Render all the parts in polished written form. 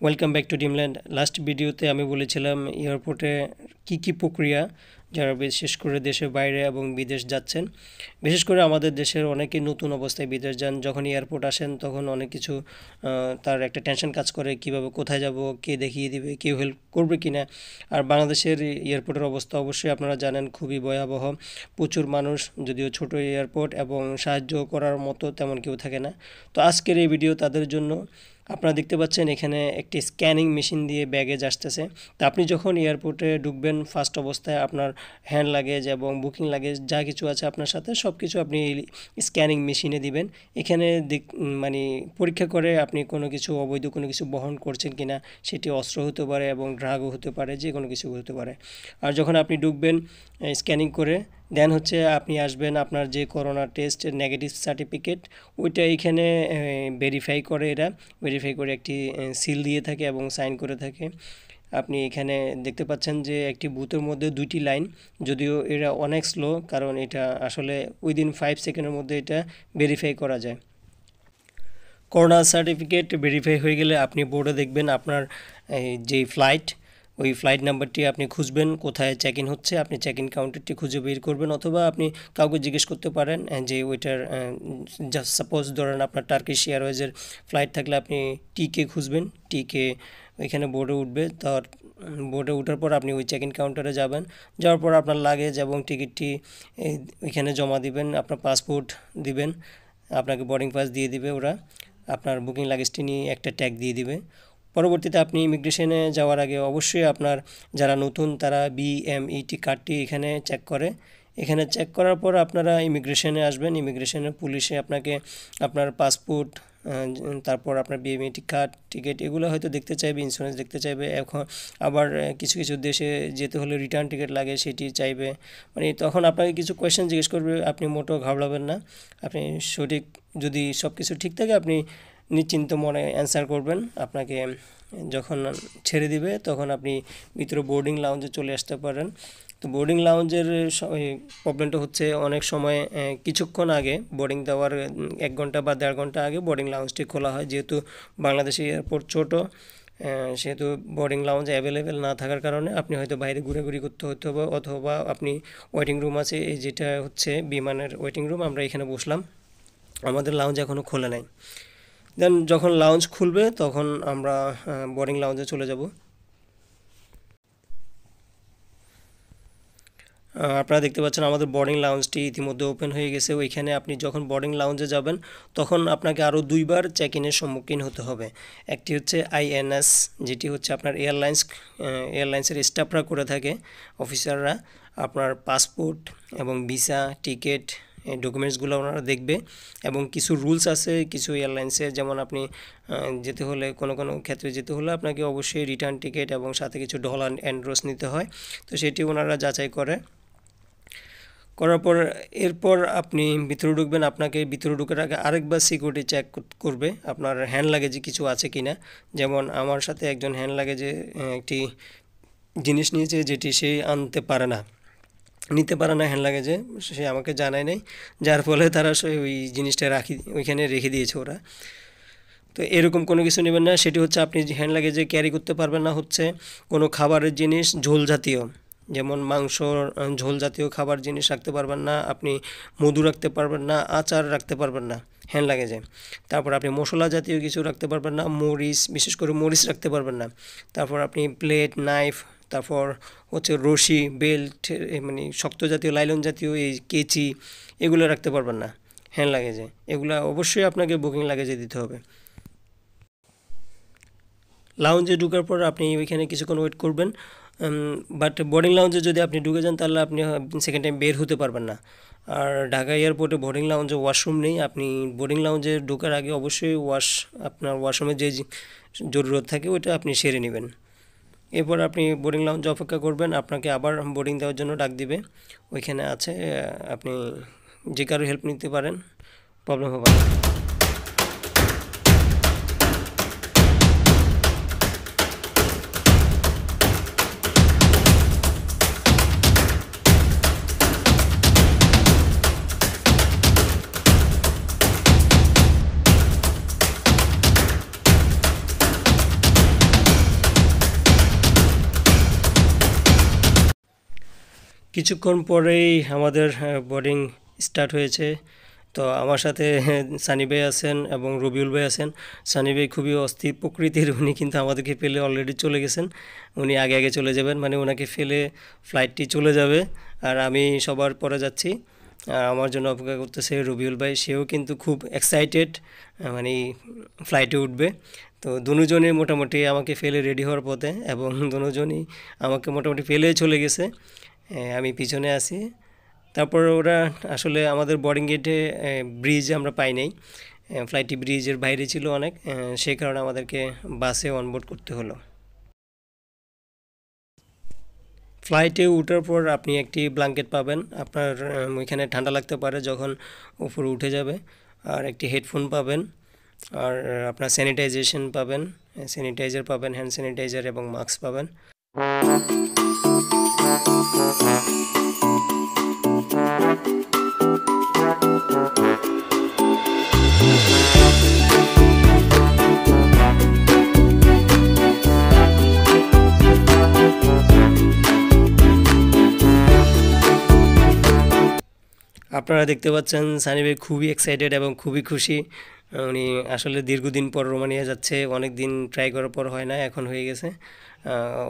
Welcome back to Dimland. Last ভিডিওতে আমি বলেছিলাম এয়ারপোর্টে কি প্রক্রিয়া যারা বিশেষ করে দেশের বাইরে এবং বিদেশ যাচ্ছেন। বিশেষ করে আমাদের দেশের অনেকে নতুন অবস্থায় বিদেশ যান, যখন এয়ারপোর্ট আসেন তখন অনেক কিছু তার একটা টেনশন কাজ করে, কিভাবে কোথায় যাব, কে দেখিয়ে দিবে, কেউ হেল্প করবে কি না। আর বাংলাদেশের এয়ারপোর্টের অবস্থা অবশ্যই আপনারা জানেন, খুবই ভয়াবহ। প্রচুর মানুষ, যদিও ছোট এয়ারপোর্ট, এবং সাহায্য করার মতো তেমন কেউ থাকে না। তো আজকের এই ভিডিও তাদের জন্য। আপনারা দেখতে পাচ্ছেন এখানে একটি স্ক্যানিং মেশিন দিয়ে ব্যাগেজ আসতেছে। তা আপনি যখন এয়ারপোর্টে ঢুকবেন, ফার্স্ট অবস্থায় আপনার হ্যান্ড লাগেজ এবং বুকিং লাগেজ যা কিছু আছে আপনার সাথে সব কিছু আপনি স্ক্যানিং মেশিনে দিবেন। এখানে মানে পরীক্ষা করে আপনি কোনো কিছু অবৈধ কোনো কিছু বহন করছেন কিনা, সেটি অস্ত্র হতে পারে এবং ড্রাগও হতে পারে, যে কোনো কিছু হতে পারে। আর যখন আপনি ঢুকবেন স্ক্যানিং করে, দেন হচ্ছে আপনি আসবেন, আপনার যে করোনা টেস্ট নেগেটিভ সার্টিফিকেট ওইটা এখানে ভেরিফাই করে, এরা ভেরিফাই করে একটি সিল দিয়ে থাকে এবং সাইন করে থাকে। আপনি এখানে দেখতে পাচ্ছেন যে একটি বুথের মধ্যে 2টি লাইন, যদিও এরা অনেক স্লো, কারণ এটা আসলে উইদিন 5 সেকেন্ডের মধ্যে এটা ভেরিফাই করা যায়। করোনা সার্টিফিকেট ভেরিফাই হয়ে গেলে আপনি বোর্ডে দেখবেন আপনার যেই ফ্লাইট, ওই ফ্লাইট নাম্বারটি আপনি খুঁজবেন, কোথায় চেক ইন হচ্ছে, আপনি চেক ইন কাউন্টারটি খুঁজে বের করবেন, অথবা আপনি কাউকে জিজ্ঞেস করতে পারেন যে ওইটার জাস্ট সাপোজ ধরেন আপনার টার্কিশ এয়ারওয়েজের ফ্লাইট থাকলে আপনি টিকে খুঁজবেন, টিকে ওইখানে বোর্ডে উঠবে। তার বোর্ডে ওঠার পর আপনি ওই চেক ইন কাউন্টারে যাবেন, যাওয়ার পর আপনার লাগেজ এবং টিকিটটি ওইখানে জমা দিবেন, আপনার পাসপোর্ট দিবেন, আপনাকে বোর্ডিং পাস দিয়ে দিবে ওরা, আপনার বুকিং লাগেজটি নিয়ে একটা ট্যাগ দিয়ে দিবে। পরবর্তীতে আপনি ইমিগ্রেশনে যাওয়ার আগে অবশ্যই আপনার যারা নতুন তারা বিএমইটি কার্ডটি এখানে চেক করে। এখানে চেক করার পর আপনারা ইমিগ্রেশনে আসবেন। ইমিগ্রেশনের পুলিশে আপনাকে আপনার পাসপোর্ট, তারপর আপনার বিএমইটি কার্ড, টিকিট এগুলো হয়তো দেখতে চাইবে, ইন্স্যুরেন্স দেখতে চাইবে। এখন আবার কিছু কিছু দেশে যেতে হলে রিটার্ন টিকিট লাগে, সেটি চাইবে। মানে তখন আপনাকে কিছু কোয়েশ্চেন জিজ্ঞেস করবে, আপনি মোটেও ঘাবড়াবেন না। আপনি সঠিক, যদি সব কিছু ঠিক থাকে আপনি নিশ্চিন্ত মনে অ্যান্সার করবেন। আপনাকে যখন ছেড়ে দিবে তখন আপনি ভিতরে বোর্ডিং লাউঞ্জে চলে আসতে পারেন। তো বোর্ডিং লাউঞ্জের প্রবলেমটা হচ্ছে অনেক সময় কিছুক্ষণ আগে বোর্ডিং দেওয়ার 1 ঘন্টা বা 1.5 ঘন্টা আগে বোর্ডিং লাউঞ্জটি খোলা হয়। যেহেতু বাংলাদেশি এয়ারপোর্ট ছোটো, সেহেতু বোর্ডিং লাউঞ্জ অ্যাভেলেবেল না থাকার কারণে আপনি হয়তো বাইরে ঘোরাঘুরি করতে হতে হবে, অথবা আপনি ওয়েটিং রুম আছে, এই যেটা হচ্ছে বিমানের ওয়েটিং রুম, আমরা এখানে বসলাম, আমাদের লাউঞ্জ এখনও খোলা নাই। দেন যখন লাউঞ্জ খুলবে তখন আমরা বোর্ডিং লাউঞ্জে চলে যাব। আপনারা দেখতে পাচ্ছেন আমাদের বোর্ডিং লাউঞ্জটি ইতিমধ্যে ওপেন হয়ে গেছে। ওইখানে আপনি যখন বোর্ডিং লাউঞ্জে যাবেন তখন আপনাকে আরও 2বার চেক ইনের সম্মুখীন হতে হবে। একটি হচ্ছে আইএনএস, যেটি হচ্ছে আপনার এয়ারলাইন্সের স্টাফরা করে থাকে, অফিসাররা। আপনার পাসপোর্ট এবং ভিসা, টিকিট, ডকুমেন্টসগুলো ওনারা দেখবে, এবং কিছু রুলস আছে কিছু এয়ারলাইন্সে, যেমন আপনি যেতে হলে কোনো কোনো ক্ষেত্রে যেতে হলে আপনাকে অবশ্যই রিটার্ন টিকিট এবং সাথে কিছু ডলার এন্ড্রোস নিতে হয়। তো সেটি ওনারা যাচাই করার পর এরপর আপনি ভিতরে ঢুকবেন। আপনাকে ভিতরে ঢুকার আগে আরেকবার সিকিউরিটি চেক করবে আপনার হ্যান্ড লাগেজে কিছু আছে কিনা। যেমন আমার সাথে একজন হ্যান্ড লাগেজে একটি জিনিস নিয়েছে যেটি সে নিতে পারে না হ্যান্ড লাগেজে, সে আমাকে জানায় নাই, যার ফলে তারা ওই জিনিসটা ওইখানে রেখে দিয়েছে ওরা। তো এরকম কোনো কিছু নেবেন না। সেটি হচ্ছে আপনি হ্যান্ড লাগেজে ক্যারি করতে পারবেন না হচ্ছে কোনো খাবারের জিনিস, ঝোল জাতীয়, যেমন মাংস, ঝোল জাতীয় খাবার জিনিস রাখতে পারবেন না, আপনি মধু রাখতে পারবেন না, আচার রাখতে পারবেন না হ্যান্ড লাগেজে। তারপর আপনি মশলা জাতীয় কিছু রাখতে পারবেন না, মরিচ, বিশেষ করে মরিচ রাখতে পারবেন না। তারপর আপনি প্লেট, নাইফ, তারপর হচ্ছে রশি, বেল্ট, মানে শক্ত জাতীয় লাইলন জাতীয় এই কেচি, এগুলো রাখতে পারবেন না হ্যান্ড লাগেজে। এগুলো অবশ্যই আপনাকে বুকিং লাগেজে দিতে হবে। লাউঞ্জে ঢোকার পর আপনি ওইখানে কিছুক্ষণ ওয়েট করবেন, বাট বোর্ডিং লাউঞ্জে যদি আপনি ঢুকে যান তাহলে আপনি সেকেন্ড টাইম বের হতে পারবেন না। আর ঢাকা এয়ারপোর্টে বোর্ডিং লাউঞ্জে ওয়াশরুম নেই। আপনি বোর্ডিং লাউঞ্জে ঢোকার আগে অবশ্যই আপনার ওয়াশরুমের যে জরুরত থাকে ওইটা আপনি সেরে নেবেন। এরপর আপনি বোর্ডিং লাউঞ্জে অপেক্ষা করবেন, আপনাকে আবার বোর্ডিং দেওয়ার জন্য ডাক দিবে, ওইখানে আছে, আপনি যে কারো হেল্প নিতে পারেন, প্রবলেম হবে না। কিছুক্ষণ পরেই আমাদের বোর্ডিং স্টার্ট হয়েছে। তো আমার সাথে সানি ভাই আছেন এবং রবিউল ভাই আছেন। সানি ভাই খুবই অস্থির প্রকৃতির, উনি কিন্তু আমাদেরকে ফেলে অলরেডি চলে গেছেন। উনি আগে আগে চলে যাবেন, মানে ওনাকে ফেলে ফ্লাইটটি চলে যাবে, আর আমি সবার পরে যাচ্ছি। আর আমার জন্য অপেক্ষা করতেছে রবিউল ভাই, সেও কিন্তু খুব এক্সাইটেড, মানে ফ্লাইটে উঠবে। তো দুজনই মোটামুটি আমাকে ফেলে রেডি হওয়ার পথে, এবং দুজনই আমাকে মোটামুটি ফেলে চলে গেছে। আমি পিছনে আছি। তারপর ওরা আসলে আমাদের বোর্ডিং গেটে ব্রিজ আমরা পাই নাই, ফ্লাইটটি ব্রিজের বাইরে ছিল অনেক, সেই কারণে আমাদেরকে বাসে অনবোর্ড করতে হলো। ফ্লাইটে ওঠার পর আপনি একটি ব্ল্যাঙ্কেট পাবেন, আপনার ওইখানে ঠান্ডা লাগতে পারে যখন উপরে উঠে যাবে, আর একটি হেডফোন পাবেন, আর আপনার স্যানিটাইজেশন পাবেন, স্যানিটাইজার পাবেন, হ্যান্ড স্যানিটাইজার এবং মাস্ক পাবেন। আপনারা দেখতে পাচ্ছেন সানি ভাই খুবই এক্সাইটেড এবং খুবই খুশি। উনি আসলে দীর্ঘদিন পর রোমানিয়া যাচ্ছে, অনেক দিন ট্রাই করার পর হয় না, এখন হয়ে গেছে।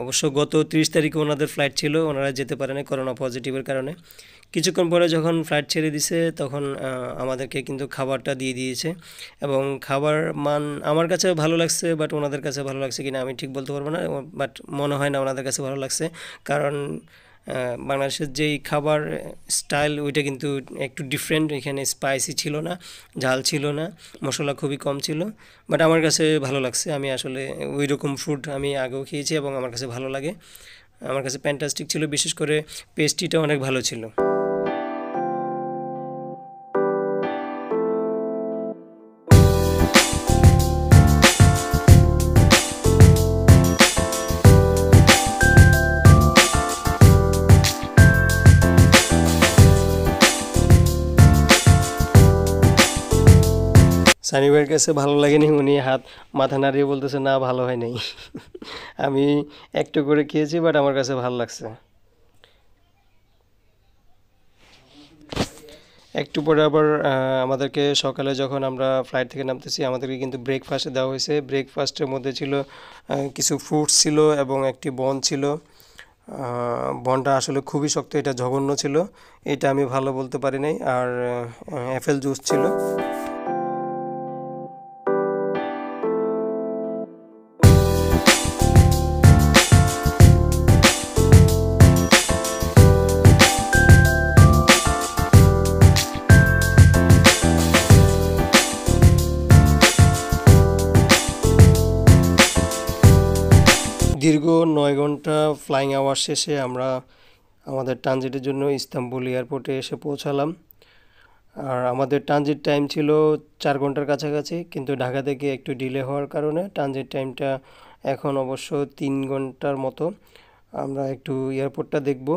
অবশ্য গত 30 তারিখে ওনাদের ফ্লাইট ছিল, ওনারা যেতে পারেন করোনা পজিটিভের কারণে। কিছুক্ষণ পরে যখন ফ্লাইট ছেড়ে দিছে তখন আমাদেরকে কিন্তু খাবারটা দিয়ে দিয়েছে, এবং খাবার মান আমার কাছে ভালো লাগছে, বাট ওনাদের কাছে ভালো লাগছে কিনা আমি ঠিক বলতে পারবো না, বাট মনে হয় না ওনাদের কাছে ভালো লাগছে, কারণ বাংলাদেশের যেই খাবার স্টাইল ওইটা কিন্তু একটু ডিফারেন্ট। এখানে স্পাইসি ছিল না, ঝাল ছিল না, মশলা খুবই কম ছিল, বাট আমার কাছে ভালো লাগছে। আমি আসলে ওই রকম ফুড আমি আগেও খেয়েছি এবং আমার কাছে ভালো লাগে, আমার কাছে ফ্যান্টাস্টিক ছিল, বিশেষ করে পেস্ট্রিটা অনেক ভালো ছিল। সানি ভাইয়ের কাছে ভালো লাগেনি, উনি মাথা নাড়িয়ে বলতেছে না ভালো হয় নাই। আমি একটু করে খেয়েছি, বাট আমার কাছে ভালো লাগছে। একটু পরে আবার আমাদেরকে সকালে যখন আমরা ফ্লাইট থেকে নামতেছি আমাদেরকে কিন্তু ব্রেকফাস্ট দেওয়া হয়েছে। ব্রেকফাস্টের মধ্যে ছিল কিছু ফ্রুটস ছিল এবং একটি বন ছিল। বনটা আসলে খুবই শক্ত, এটা জঘন্য ছিল, এটা আমি ভালো বলতে পারি নাই। আর অ্যাপেল জুস ছিল। দীর্ঘ 9 ঘন্টা ফ্লাইং আওয়ার শেষে আমরা আমাদের ট্রানজিটের জন্য ইস্তাম্বুল এয়ারপোর্টে এসে পৌঁছালাম। আর আমাদের ট্রানজিট টাইম ছিল 4 ঘন্টার কাছাকাছি, কিন্তু ঢাকা থেকে একটু ডিলে হওয়ার কারণে ট্রানজিট টাইমটা এখন অবশ্য 3 ঘন্টার মতো। আমরা একটু এয়ারপোর্টটা দেখব,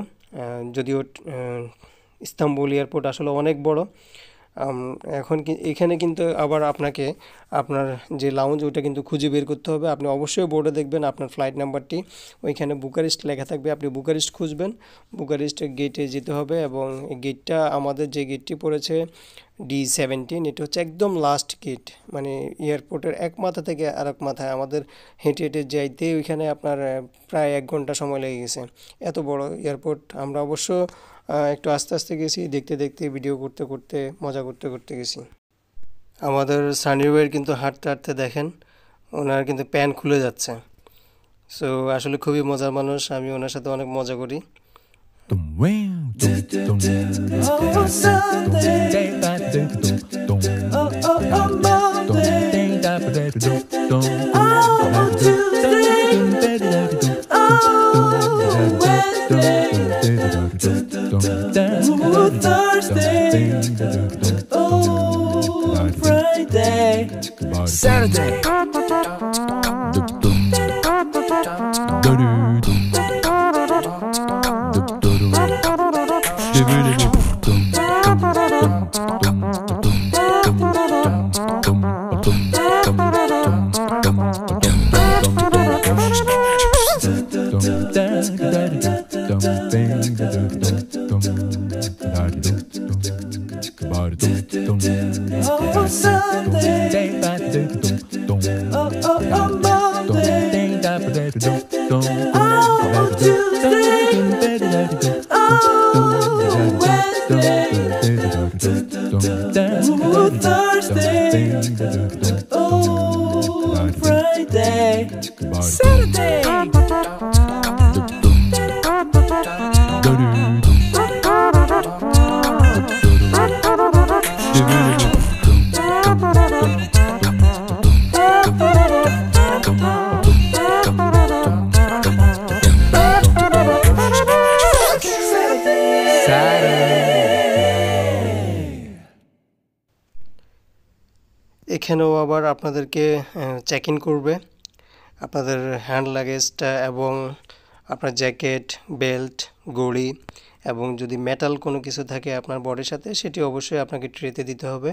যদিও ইস্তাম্বুল এয়ারপোর্ট আসলে অনেক বড়। এখন এখানে কিন্তু আবার আপনাকে আপনার যে লাউঞ্জ ওইটা কিন্তু খুঁজে বের করতে হবে। আপনি অবশ্যই বোর্ডে দেখবেন আপনার ফ্লাইট নাম্বারটি, ওইখানে বুকারেস্ট লেখা থাকবে, আপনি বুকারেস্ট খুঁজবেন, বুকারেস্টের গেটে যেতে হবে। এবং এই গেটটা আমাদের যে গেটটি পড়েছে D17, এটা হচ্ছে একদম লাস্ট গেট, মানে এয়ারপোর্টের এক মাথা থেকে আরেক মাথায় আমাদের হেঁটে হেঁটে যাইতে ওইখানে আপনার প্রায় 1 ঘন্টা সময় লেগে গেছে। এত বড় এয়ারপোর্ট। আমরা অবশ্য একটু আস্তে আস্তে গেছি, দেখতে দেখতে, ভিডিও করতে করতে, মজা করতে করতে গেছি। আমাদের সানি ভাইয়ের কিন্তু হাঁটতে হাঁটতে দেখেন ওনার কিন্তু প্যান্ট খুলে যাচ্ছে। সো আসলে খুবই মজার মানুষ, আমি ওনার সাথে অনেক মজা করি। Saturday. Friday, Saturday. এখানেও আবার আপনাদেরকে চেক ইন করবে আপনাদের হ্যান্ড লাগেজটা এবং আপনার জ্যাকেট বেল্ট ঘড়ি এবং যদি মেটাল কোনো কিছু থাকে আপনার বডির সাথে সেটি অবশ্যই আপনাকে ট্রেতে দিতে হবে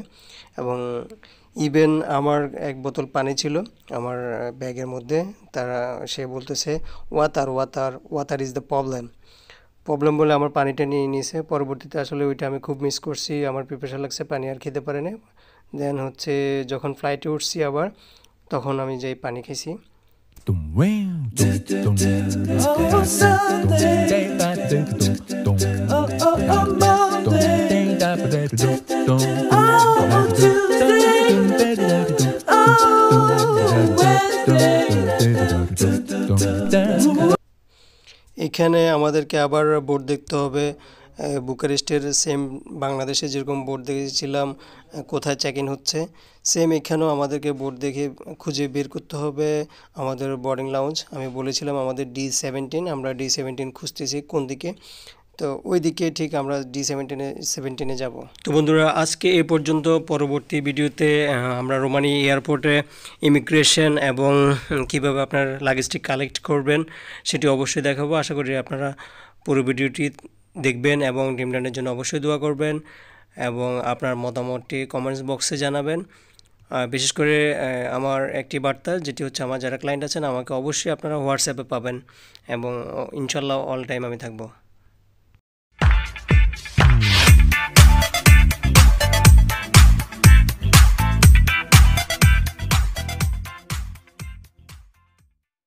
এবং ইভেন আমার এক বোতল পানি ছিল আমার ব্যাগের মধ্যে সে বলতেছে ওয়াটার ইজ দ্য প্রবলেম বলে আমার পানিটা নিয়ে নিয়েছে পরবর্তীতে আসলে ওইটা আমি খুব মিস করছি আমার পিপাসা লাগছে পানি আর খেতে পারে না দেন হচ্ছে যখন ফ্লাইটে উঠছি আবার তখন আমি যেই পানি খেয়েছি এখানে আমাদেরকে আবার বোর্ড দেখতে হবে বুকারেস্টের সেম বাংলাদেশে যেরকম বোর্ড দেখেছিলাম কোথায় চেক ইন হচ্ছে সেম এখানেও আমাদেরকে বোর্ড দেখে খুঁজে বের করতে হবে আমাদের বোর্ডিং লাউঞ্জ আমি বলেছিলাম আমাদের D17 আমরা D17 খুঁজতেছি কোন দিকে তো ওই দিকে ঠিক আমরা D17-এ যাব তো বন্ধুরা আজকে এই পর্যন্ত পরবর্তী ভিডিওতে আমরা রোমানি এয়ারপোর্টে ইমিগ্রেশন এবং কিভাবে আপনার লাগেজটি কালেক্ট করবেন সেটি অবশ্যই দেখাবো আশা করি আপনারা পুরো ভিডিওটি দেখবেন এবং ড্রিমল্যান্ডের জন্য অবশ্যই দোয়া করবেন এবং আপনার মতামতটি কমেন্টস বক্সে জানাবেন বিশেষ করে আমার একটি বার্তা যেটি হচ্ছে আমার যারা ক্লায়েন্ট আছেন আমাকে অবশ্যই আপনারা হোয়াটসঅ্যাপে পাবেন এবং ইনশাল্লাহ অল টাইম আমি থাকবো